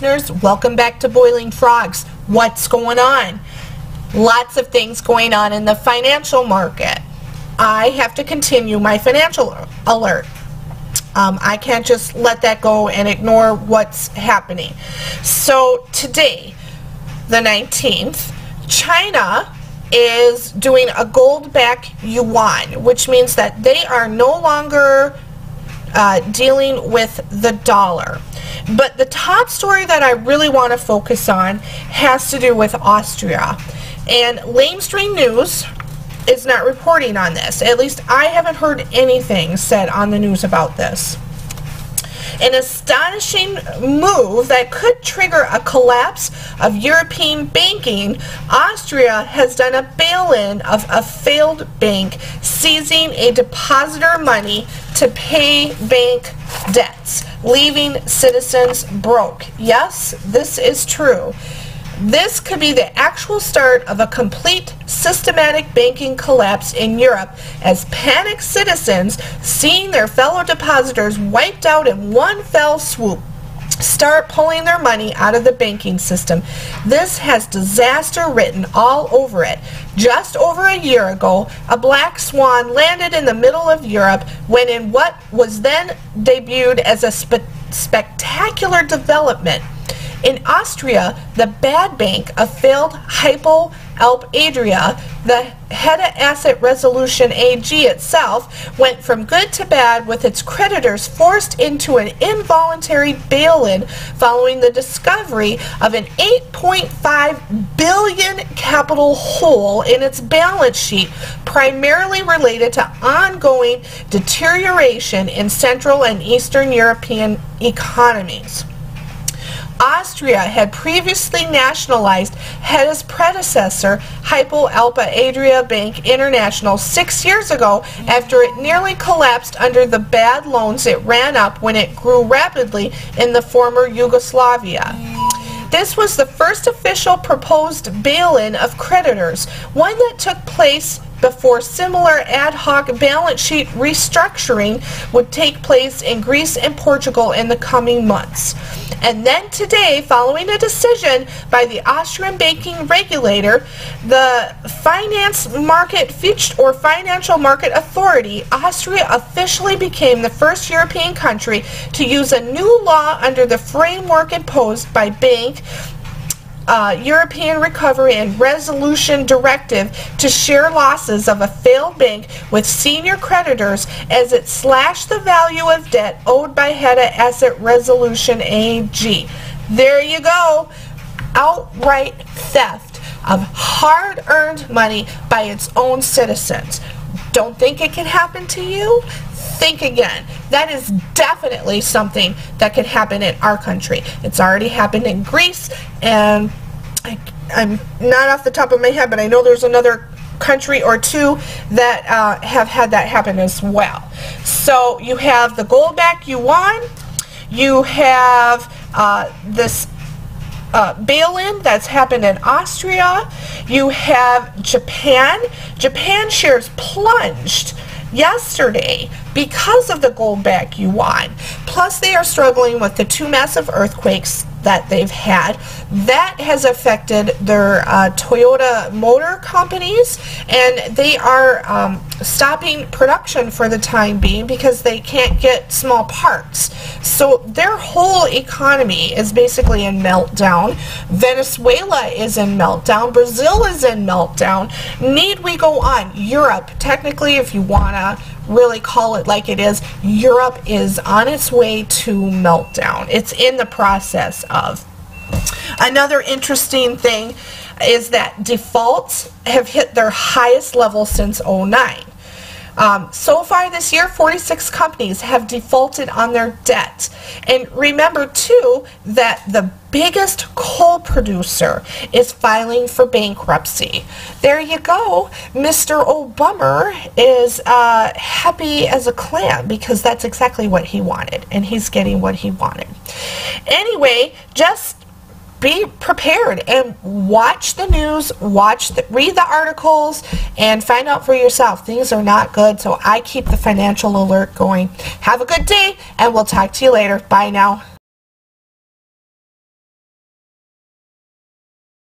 listeners, welcome back to Boiling Frogs. What's going on? Lots of things going on in the financial market. I have to continue my financial alert. I can't just let that go and ignore what's happening. So today, the 19th, China is doing a gold-backed yuan, which means that they are no longer dealing with the dollar. But the top story that I really want to focus on has to do with Austria. And mainstream news is not reporting on this. At least I haven't heard anything said on the news about this. An astonishing move that could trigger a collapse of European banking. Austria has done a bail-in of a failed bank, seizing a depositor money to pay bank debts, leaving citizens broke. Yes, this is true. This could be the actual start of a complete systematic banking collapse in Europe as panicked citizens, seeing their fellow depositors wiped out in one fell swoop, start pulling their money out of the banking system. This has disaster written all over it. Just over a year ago, a black swan landed in the middle of Europe when in what was then debuted as a spectacular development. In Austria, the bad bank of failed Hypo Alp Adria, the Hedda Asset Resolution AG itself, went from good to bad with its creditors forced into an involuntary bail-in following the discovery of an 8.5 billion capital hole in its balance sheet, primarily related to ongoing deterioration in Central and Eastern European economies. Austria had previously nationalized Hedda's predecessor, Hypo Alp Adria Bank International, 6 years ago after it nearly collapsed under the bad loans it ran up when it grew rapidly in the former Yugoslavia. This was the first official proposed bail-in of creditors, one that took place before similar ad hoc balance sheet restructuring would take place in Greece and Portugal in the coming months. And then today, following a decision by the Austrian banking regulator, the Financial Market Authority, Austria officially became the first European country to use a new law under the framework imposed by European Recovery and Resolution Directive to share losses of a failed bank with senior creditors as it slashed the value of debt owed by Hedda Asset Resolution AG. There you go. Outright theft of hard-earned money by its own citizens. Don't think it can happen to you? Think again. That is definitely something that could happen in our country. It's already happened in Greece, and I'm not off the top of my head, but I know there's another country or two that have had that happen as well. So you have the gold-backed yuan, you have this bail-in that's happened in Austria, you have Japan. Japan shares plunged yesterday because of the gold-backed yuan. Plus they are struggling with the two massive earthquakes that they've had. That has affected their Toyota motor companies, and they are stopping production for the time being because they can't get small parts. So their whole economy is basically in meltdown. Venezuela is in meltdown. Brazil is in meltdown. Need we go on? Europe, technically, if you want to really call it like it is, Europe is on its way to meltdown. It's in the process of. Another interesting thing is that defaults have hit their highest level since 2009. So far this year, 46 companies have defaulted on their debt. And remember, too, that the biggest coal producer is filing for bankruptcy. There you go. Mr. Obama is happy as a clam because that's exactly what he wanted, and he's getting what he wanted. Anyway, just be prepared and watch the news, read the articles, and find out for yourself. Things are not good, so I keep the financial alert going. Have a good day, and we'll talk to you later. Bye now.